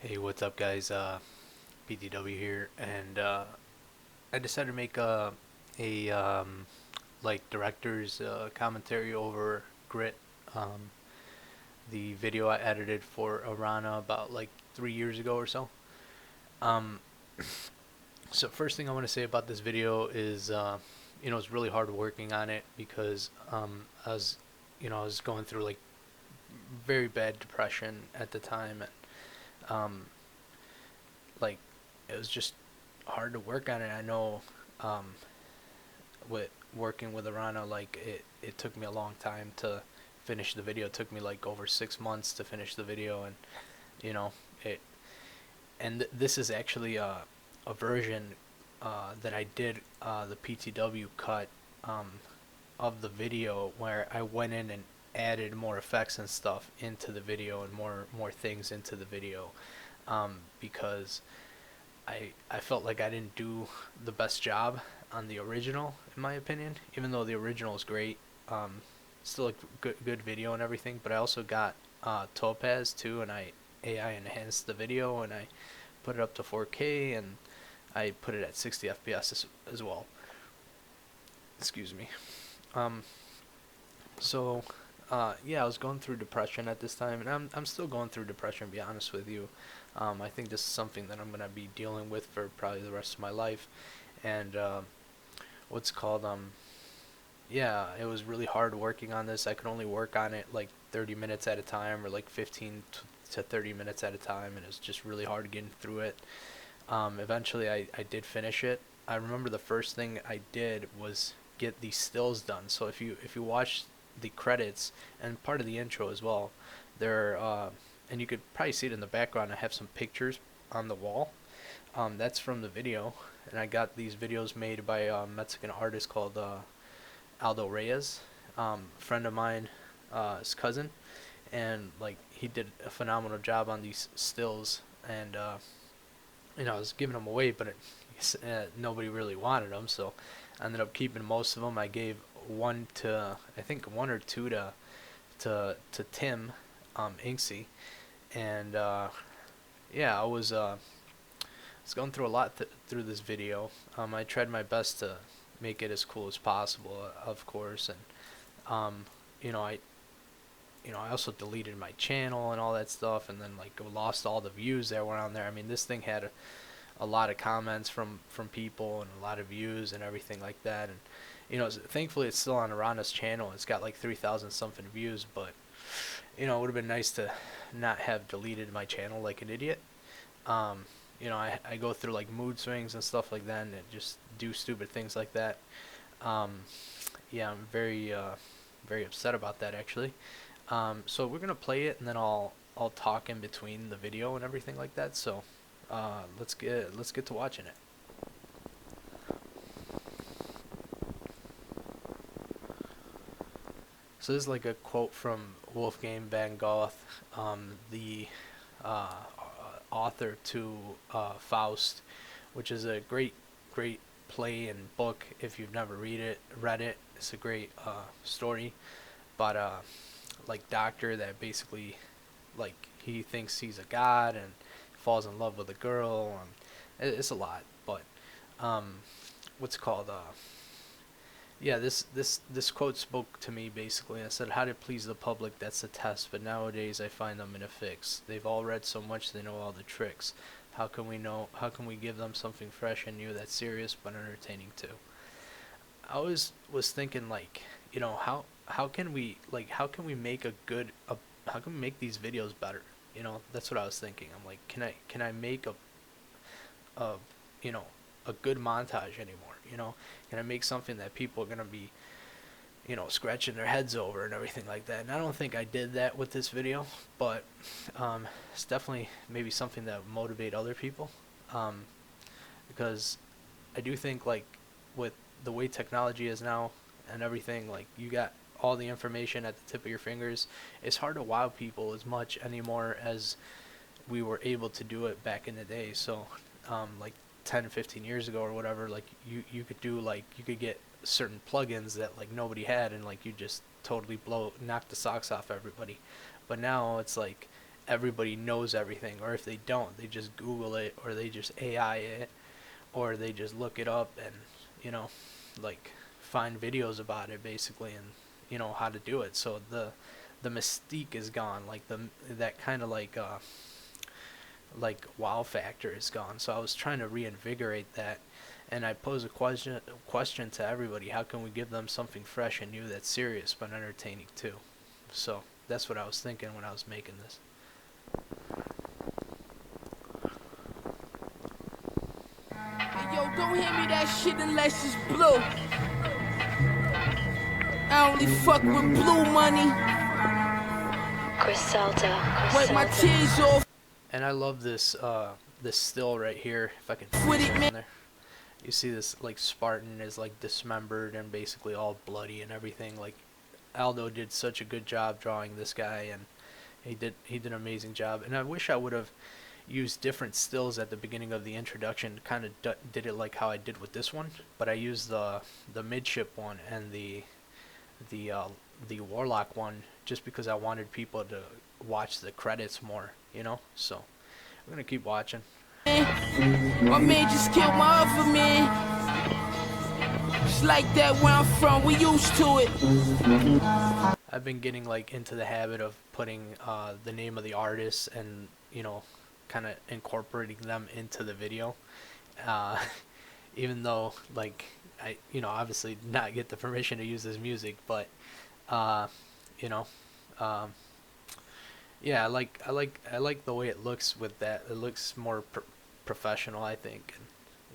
Hey, what's up, guys? pTw here, and I decided to make a like director's commentary over Grit, um, the video I edited for Arana about like 3 years ago or so. Um, so first thing I want to say about this video is, it's really hard working on it because I was going through like very bad depression at the time, and like it was just hard to work on it. I know, um, with working with Arana, like it took me a long time to finish the video. It took me like over 6 months to finish the video, and you know it. And this is actually a version that I did, the pTw cut, um, of the video where I went in and added more effects and stuff into the video and more things into the video, because I felt like I didn't do the best job on the original, in my opinion. Even though the original is great, still a good video and everything. But I also got Topaz too, and I AI enhanced the video, and I put it up to 4K, and I put it at 60 FPS as well. Excuse me. Um, so yeah, I was going through depression at this time, and I'm still going through depression, to be honest with you. I think this is something that I'm gonna be dealing with for probably the rest of my life, and what's called yeah, it was really hard working on this. I could only work on it like 30 minutes at a time, or like 15 to 30 minutes at a time, and it was just really hard getting through it. Eventually, I did finish it. I remember the first thing I did was get these stills done. So if you watch the credits and part of the intro as well, there and you could probably see it in the background. I have some pictures on the wall. That's from the video, and I got these videos made by a Mexican artist called Aldo Reyes, friend of mine, his cousin, and like he did a phenomenal job on these stills, and I was giving them away, but nobody really wanted them, so I ended up keeping most of them. I gave one to, I think, one or two to Tim, Inksy, and yeah, I was going through a lot through this video. I tried my best to make it as cool as possible, of course, and um, you know, I I also deleted my channel and all that stuff, and then like lost all the views that were on there. I mean, this thing had a lot of comments from people and a lot of views and everything like that, and thankfully it's still on Arana's channel. It's got like 3,000 something views, but it would have been nice to not have deleted my channel like an idiot. I go through like mood swings and stuff like that, and just do stupid things like that. Um, yeah, I'm very upset about that, actually. So we're gonna play it, and then I'll talk in between the video and everything like that. So let's get to watching it. So this is like a quote from Wolfgang van Goethe, the uh, author to Faust, which is a great play and book. If you've never read it, it's a great story about a like doctor that basically, like, he thinks he's a god and falls in love with a girl, and it's a lot. But um, what's called yeah, this quote spoke to me basically. I said, "How to please the public, that's the test. But nowadays I find them in a fix. They've all read so much they know all the tricks. How can we know? How can we give them something fresh and new that's serious but entertaining too?" I always was thinking, like, how can we make how can we make these videos better? That's what I was thinking. I'm like, can I make a you know a good montage anymore? Can I make something that people are gonna be scratching their heads over and everything like that? And I don't think I did that with this video, but it's definitely maybe something that would motivate other people, um, because I do think, like, with the way technology is now and everything, like, you got all the information at the tip of your fingers. It's hard to wow people as much anymore as we were able to do it back in the day. So like 10 15 years ago or whatever, like you could do, like, you could get certain plugins that like nobody had, and like you just totally knock the socks off everybody. But now it's like everybody knows everything, or if they don't, they just Google it, or they just AI it, or they just look it up and, you know, like find videos about it basically, and you know how to do it. So the mystique is gone, like that kind of like wow factor is gone. So I was trying to reinvigorate that, and I pose a question to everybody: how can we give them something fresh and new that's serious but entertaining too? So that's what I was thinking when I was making this. Hey, yo, don't hand me that shit unless it's blue. I only fuck with blue money. Griselda. Wipe my tears off. And I love this this still right here. If I can With fit it, it man. in there, you see this like Spartan is like dismembered and basically all bloody and everything. Like Aldo did such a good job drawing this guy, and he did an amazing job. And I wish I would have used different stills at the beginning of the introduction. Kind of did it like how I did with this one, but I used the midship one and the Warlock one just because I wanted people to watch the credits more, you know. So I'm gonna keep watching. My man just killed my other man. It's like that where I'm from, we used to it. I've been getting like into the habit of putting the name of the artist and, you know, kind of incorporating them into the video, even though like I, you know, obviously not get the permission to use this music, but you know, yeah, I like the way it looks with that. It looks more professional, I think, and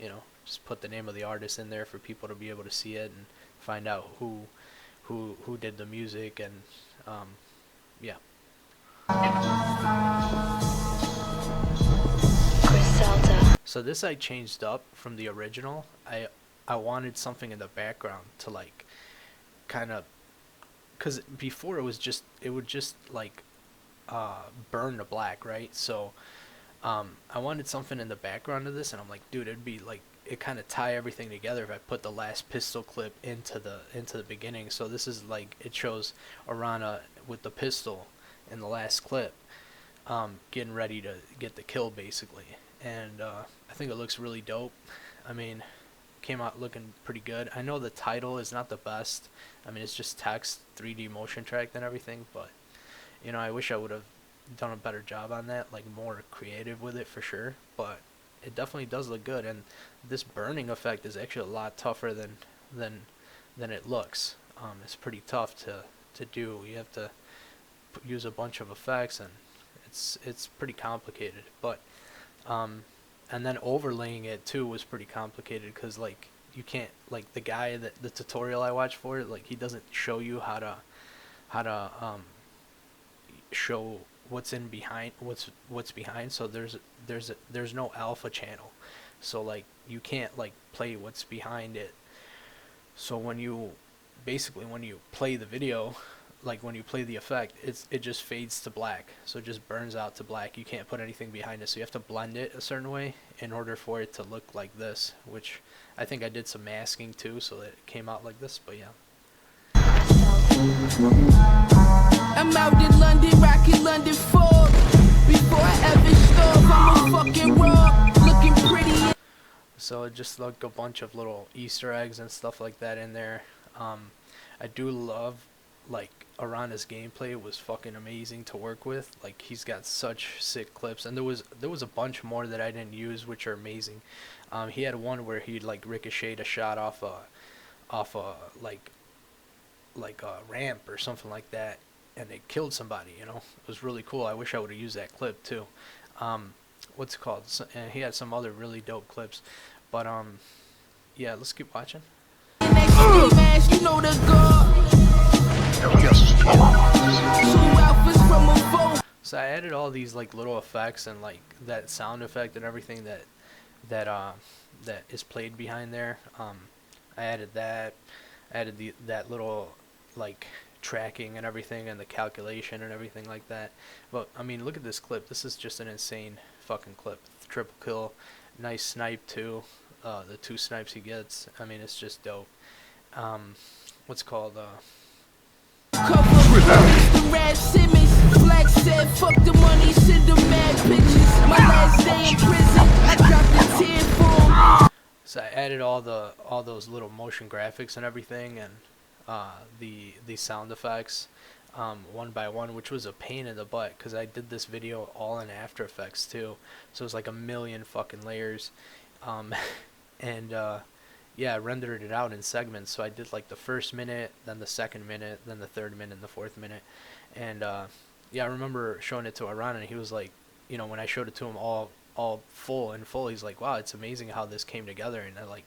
you know, just put the name of the artist in there for people to be able to see it and find out who did the music, and yeah. Griselda. So this I changed up from the original. I wanted something in the background to like kind of, because before it would just like burn to black, right? So I wanted something in the background of this, and I'm like, dude, it'd be like, it kind of tie everything together if I put the last pistol clip into the beginning. So this is like, it shows Arana with the pistol in the last clip, getting ready to get the kill basically, and I think it looks really dope. I mean, came out looking pretty good. I know the title is not the best. I mean, it's just text, 3D motion tracked and everything, but you know, I wish I would have done a better job on that, like more creative with it for sure, but it definitely does look good. And this burning effect is actually a lot tougher than it looks. It's pretty tough to do. You have to use a bunch of effects, and it's pretty complicated. But and then overlaying it too was pretty complicated, because like you can't, like the guy that the tutorial I watched for it, like he doesn't show you how to show what's behind. So there's no alpha channel, so like you can't like play what's behind it. So when you play the video, like when you play the effect, it just fades to black, so it just burns out to black. You can't put anything behind it, so you have to blend it a certain way in order for it to look like this, which I think I did some masking too, so that it came out like this. But yeah. I'm out in London, rocking London Fog. Before I ever starve, I'm a fucking rock, looking pretty. So just like a bunch of little Easter eggs and stuff like that in there. I do love, like, Arana's gameplay was fucking amazing to work with. Like, he's got such sick clips, and there was a bunch more that I didn't use, which are amazing. He had one where he like ricocheted a shot off a like a ramp or something like that, and it killed somebody, you know. It was really cool. I wish I would have used that clip too. What's it called? And he had some other really dope clips, but yeah, let's keep watching. You know the So I added all these like little effects and like that sound effect and everything that is played behind there. I added that. I added that little like tracking and everything, and the calculation and everything like that. But I mean, look at this clip. This is just an insane fucking clip. Triple kill, nice snipe too. The 2 snipes he gets. I mean, it's just dope. What's it called? Black said, fuck the money, send them mad pictures. My last day in prison, I dropped a tear for him. So I added all those little motion graphics and everything, and the sound effects one by one, which was a pain in the butt because I did this video all in After Effects too, so it was like a million fucking layers, and yeah, I rendered it out in segments. So I did like the first minute, then the second minute, then the third minute, and the fourth minute, and yeah, I remember showing it to Arana, and he was like, you know, when I showed it to him all full, he's like, wow, it's amazing how this came together, and it, like,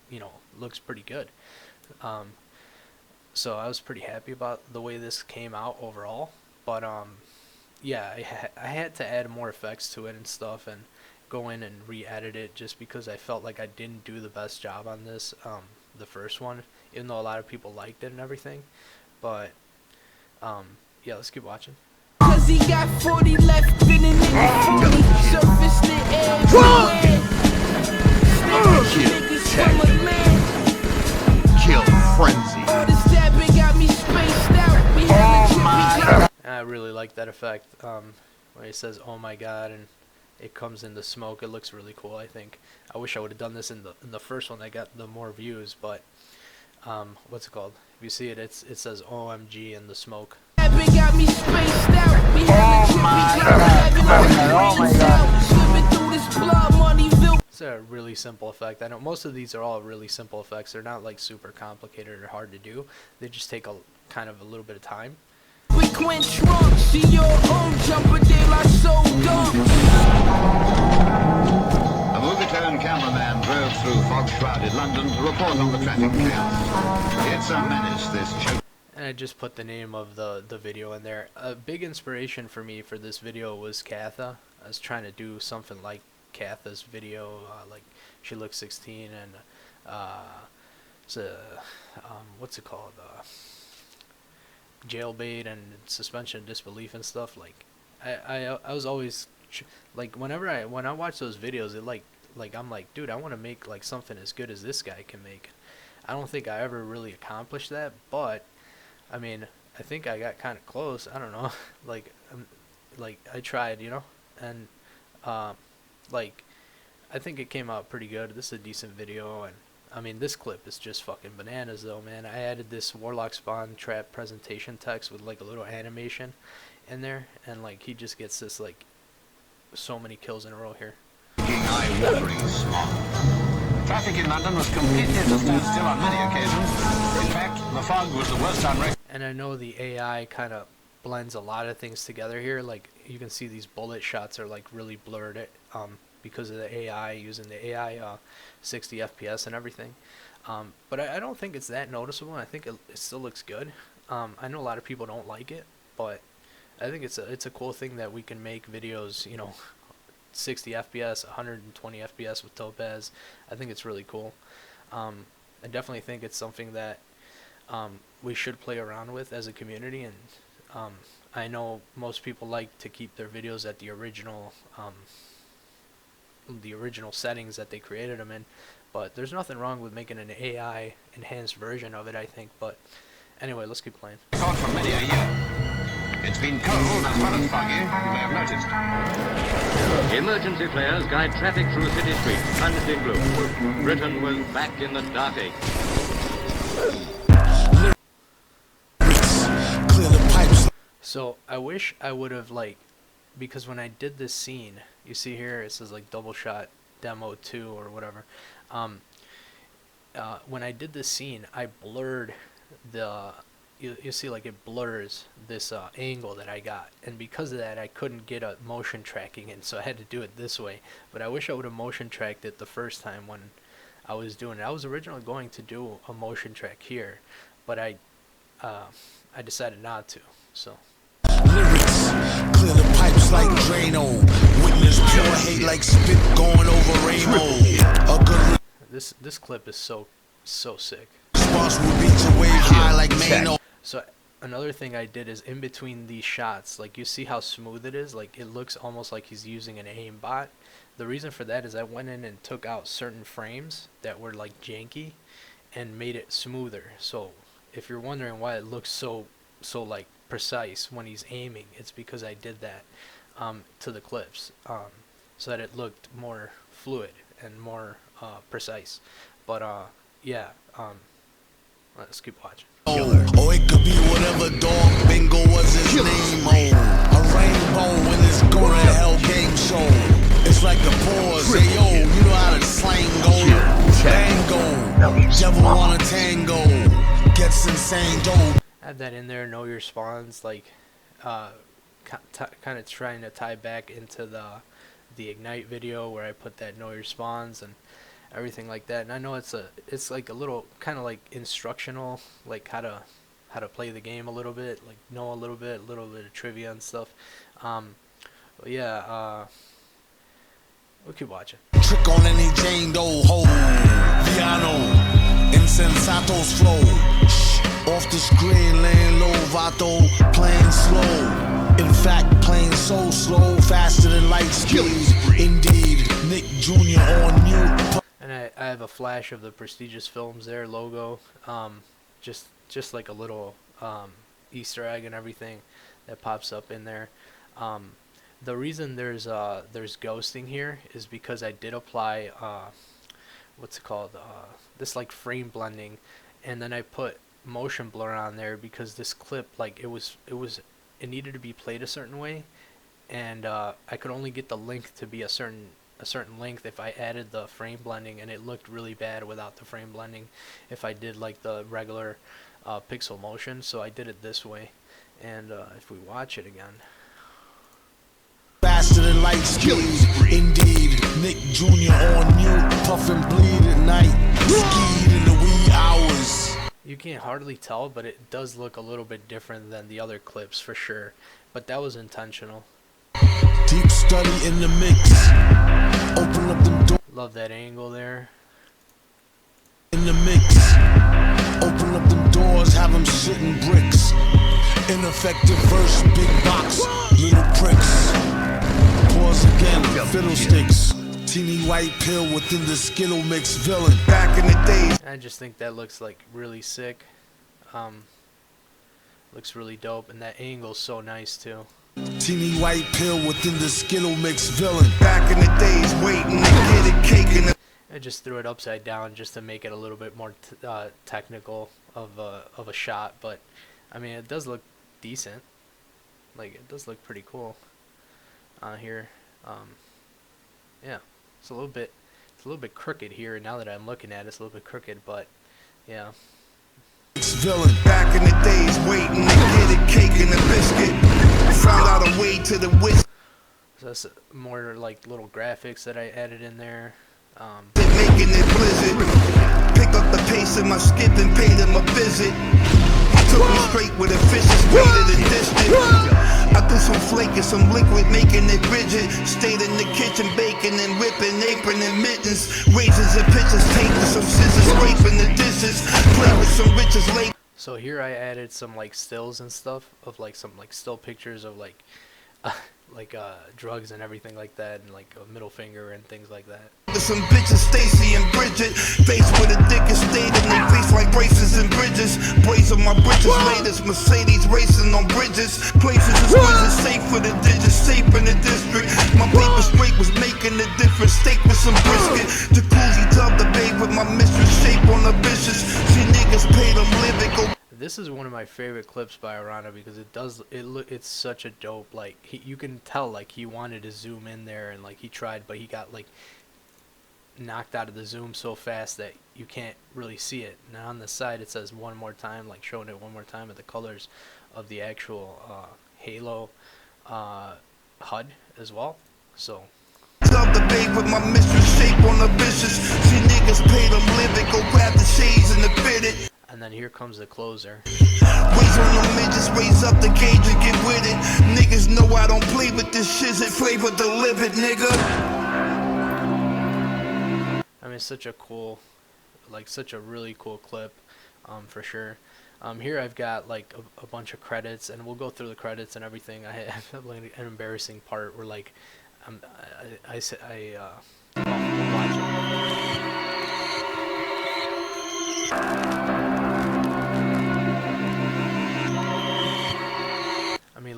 you know, looks pretty good. So I was pretty happy about the way this came out overall, but yeah, I had to add more effects to it and stuff, and go in and re-edit it just because I felt like I didn't do the best job on this, the first one, even though a lot of people liked it and everything. But yeah, let's keep watching. Cause he got 40 left in the nigga 40. Surface the air. Kill frenzy. All the stabbing got me spaced out. We had And I really like that effect, when it says "Oh my God" and it comes in the smoke. It looks really cool. I think I wish I would have done this in the first one that got the more views, but what's it called? If you see it, it says "OMG" in the smoke. got me spaced out. We had Oh my God. Swimming through this blood money. It's a really simple effect. I know most of these are all really simple effects. They're not like super complicated or hard to do. They just take a kind of a little bit of time. We quench drunk, see your own jumper, they like so dumb. A movie-tone cameraman drove through fog-shrouded London to report on the traffic chaos. It's a menace, this choke. And I just put the name of the video in there. A big inspiration for me for this video was Katha. I was trying to do something like Katha's video, like she looks 16, and it's a what's it called, jailbait and suspension of disbelief and stuff. Like I was always like, when I watch those videos, it like I'm like, dude, I want to make like something as good as this guy can make. I don't think I ever really accomplished that, but I mean, I think I got kind of close. I don't know, like I tried, you know, and like I think it came out pretty good. This is a decent video, and I mean, this clip is just fucking bananas though, man. I added this Warlock Spawn trap presentation text with like a little animation in there, and like he just gets this like so many kills in a row here. Eye-watering smog. Traffic in London was completely at a standstill on many occasions. In fact, the fog was the worst on record. And I know the AI kind of blends a lot of things together here. Like you can see these bullet shots are like really blurred, because of the AI, using the AI 60 FPS and everything. But I don't think it's that noticeable. I think it still looks good. I know a lot of people don't like it, but I think it's a cool thing that we can make videos, you know, 60 FPS, 120 FPS with Topaz. I think it's really cool. I definitely think it's something that we should play around with as a community, and I know most people like to keep their videos at the original settings that they created them in, but there's nothing wrong with making an AI enhanced version of it, I think. But anyway, let's keep playing. Record for many a year. It's been cold as well as foggy, you may have noticed. Emergency flares guide traffic through city streets, plunged in gloom. Britain was back in the dark age. So I wish I would have, like, because when I did this scene, you see here it says like double shot demo 2 or whatever. When I did this scene, I blurred the you see, like, it blurs this angle that I got, and because of that I couldn't get a motion tracking in, so I had to do it this way. But I wish I would have motion tracked it the first time when I was doing it. I was originally going to do a motion track here, but I decided not to. So Lyrics, clear the pipes like Drano. Witness pure hate like spit going over rainbow. A good this clip is so sick. response will beat your wave high like Mano. So another thing I did is in between these shots, like, you see how smooth it is? Like, it looks almost like he's using an aimbot. The reason for that is I went in and took out certain frames that were like janky and made it smoother. So if you're wondering why it looks so like precise when he's aiming. It's because I did that to the clips, so that it looked more fluid and more precise. But yeah, let's keep watching. Oh, it could be whatever dog bingo was his name. Oh, a rainbow in this go to hell game show. It's like the pause. Hey yo, you know how the slang go. Tango, devil wanna tango. Gets insane dope. Add that in there. Know your spawns, like kind of trying to tie back into the Ignite video where I put that know your spawns and everything like that. And I know it's like a little kind of like instructional, like how to play the game a little bit, like know a little bit of trivia and stuff. But yeah, we'll keep watching. Trick on any Jane Doe ho. Viano, insensato's flow. Off the screen, laying low, Vato, playing slow. In fact, playing so slow, faster than light speed. Indeed, Nick Jr. on mute. And I have a flash of the Prestigious Films there logo, just like a little Easter egg and everything that pops up in there. The reason there's ghosting here is because I did apply what's it called, this like frame blending, and then I put motion blur on there because this clip, like it needed to be played a certain way, and I could only get the length to be a certain length if I added the frame blending, and it looked really bad without the frame blending if I did like the regular pixel motion. So I did it this way, and if we watch it again, faster than light speed. Indeed, Nick Jr. on mute, puff and bleed at night, skied in the wee hours. you can't hardly tell, but it does look a little bit different than the other clips for sure, but that was intentional. Deep study in the mix. Open up them doors. Love that angle there. In the mix. Open up them doors, have them shitting bricks. Ineffective verse, big box, little pricks. Pause again, fiddlesticks. Teeny white pill within the Skittle mix villain. Back in the days. I just think that looks like really sick. Looks really dope, and that angle's so nice too. Teeny white pill within the Skittle mix villain. Back in the days, waiting to get a cake in the. I just threw it upside down just to make it a little bit more technical of a shot, but I mean it does look decent. Like it does look pretty cool here. Yeah, it's a little bit crooked here. Now that I'm looking at it, it's a little bit crooked, but yeah. Villain. Back in the days, waiting to get a cake and a biscuit. Found out a way to the whisk. So that's more like little graphics that I added in there. Making it blizzard. Pick up the pace in my skip and pay them a visit. Took me straight with a fish's weight at a distance. I threw some flake and some liquid, making it rigid. Stayed in the kitchen, baking and whipping, apron and mittens. Razors and pitchers, taking some scissors, scraping the dishes. Play with some riches late. So here I added some like stills and stuff of like some like still pictures of like drugs and everything like that, and like a middle finger and things like that. Some bitches, Stacy and Bridget, face with a dick and state in they face like braces and bridges. Blaze on my bridges, latest Mercedes racing on bridges. Places is safe for the digits, safe in the district. My paper straight was making a difference. Steak with some brisket. Jacuzzi tub the babe with my mistress, shape on the bitches. See niggas pay them living. Go. This is one of my favorite clips by Arana because it's such a dope, like you can tell like he wanted to zoom in there and like he tried, but he got like knocked out of the zoom so fast that you can't really see it. Now on the side it says one more time, like showing it one more time of the colors of the actual Halo HUD as well. So Love the babe with my mistress, shape on the bitches. See niggas pay them living, go grab the shades and the fitted. And then here comes the closer. Raise on the midgets, raise up the gauge and get with it. Niggas know I don't play with this shit, it flavor delivered, nigga. I mean, it's such a cool, like such a really cool clip, for sure. Here I've got like a bunch of credits, and we'll go through the credits and everything. I have like an embarrassing part where like watch it.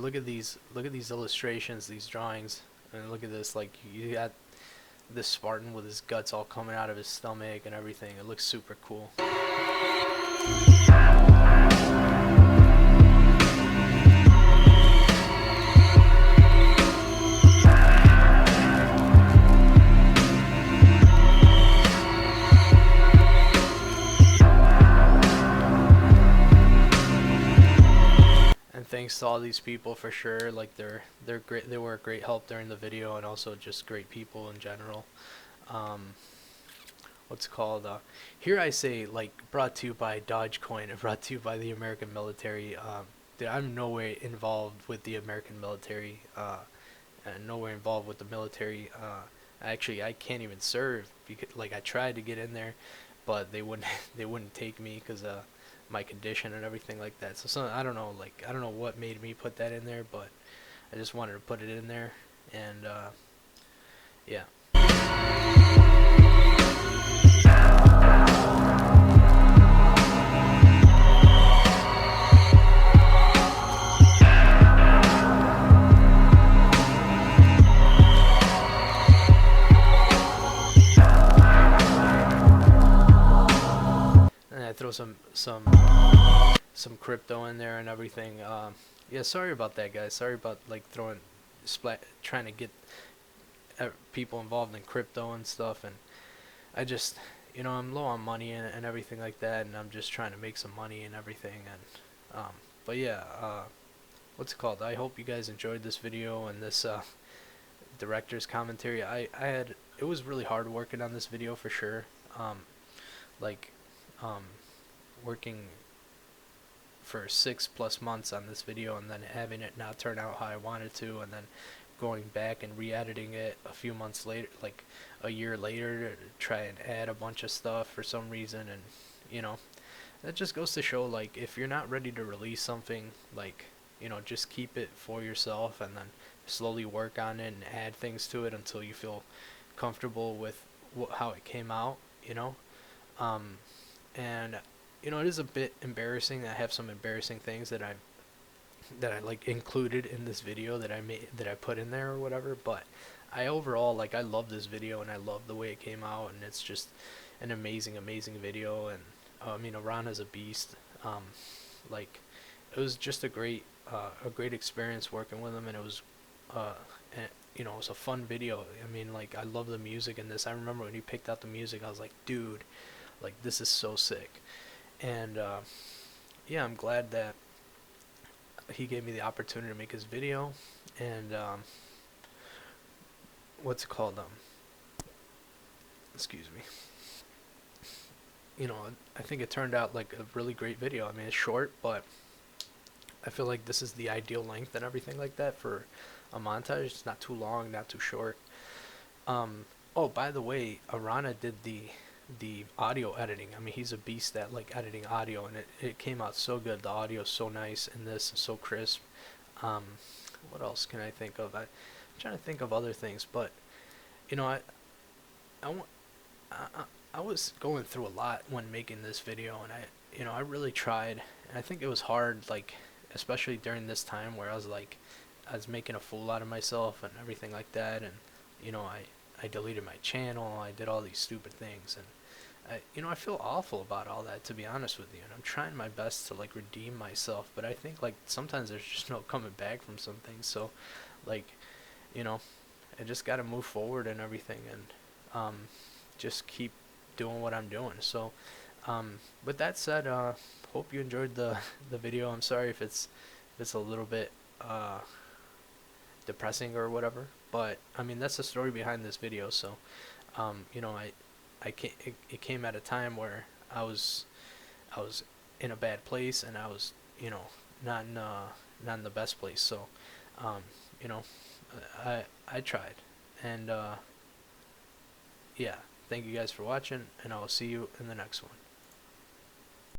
look at these illustrations, these drawings, and look at this. Like you got this Spartan with his guts all coming out of his stomach and everything. It looks super cool. And thanks to all these people for sure. Like they're great. They were a great help during the video, and also just great people in general. What's it called? Here I say, like, brought to you by Dogecoin and brought to you by the American military. Dude, I'm nowhere involved with the American military. And nowhere involved with the military. Actually, I can't even serve because, like, I tried to get in there, but they wouldn't they wouldn't take me because my condition and everything like that. So I don't know, like, I don't know what made me put that in there, but I just wanted to put it in there, and yeah. And I throw some crypto in there and everything. Yeah, sorry about that, guys. Sorry about like trying to get people involved in crypto and stuff. And I just, I'm low on money and everything like that, and I'm just trying to make some money and everything. And but yeah, what's it called? I hope you guys enjoyed this video and this director's commentary. It was really hard working on this video for sure. Working for 6+ months on this video and then having it not turn out how I wanted to, and then going back and re-editing it a few months later, like a year later, to try and add a bunch of stuff for some reason. And that just goes to show, like, if you're not ready to release something, like, just keep it for yourself and then slowly work on it and add things to it until you feel comfortable with how it came out. And it is a bit embarrassing. I have some embarrassing things that I like included in this video that I put in there or whatever, but I overall, like, I love this video and I love the way it came out, and it's just an amazing video. And I mean, Arana's a beast. Like, it was just a great experience working with him, and it was it was a fun video. I mean, like, I love the music in this. I remember when he picked out the music, I was like, dude, like, this is so sick. And yeah, I'm glad that he gave me the opportunity to make his video. And what's it called? Excuse me. I think it turned out like a really great video. I mean, it's short, but I feel like this is the ideal length and everything like that for a montage. It's not too long, not too short. Oh, by the way, Arana did the audio editing. I mean, he's a beast at, like, editing audio, and it came out so good. The audio is so nice in this, and so crisp. What else can I think of? I'm trying to think of other things, but I was going through a lot when making this video, and I really tried, and I think it was hard, like, especially during this time where I was making a fool out of myself and everything like that. And I deleted my channel, I did all these stupid things, and I feel awful about all that, to be honest with you, and I'm trying my best to, like, redeem myself, but I think, like, sometimes there's just no coming back from some things. So, like, I just gotta move forward and everything, and just keep doing what I'm doing. So with that said, hope you enjoyed the video. I'm sorry if it's a little bit depressing or whatever, but I mean, that's the story behind this video. So it came at a time where I was in a bad place, and I was not in the best place. So I tried, and yeah, thank you guys for watching, and I will see you in the next one.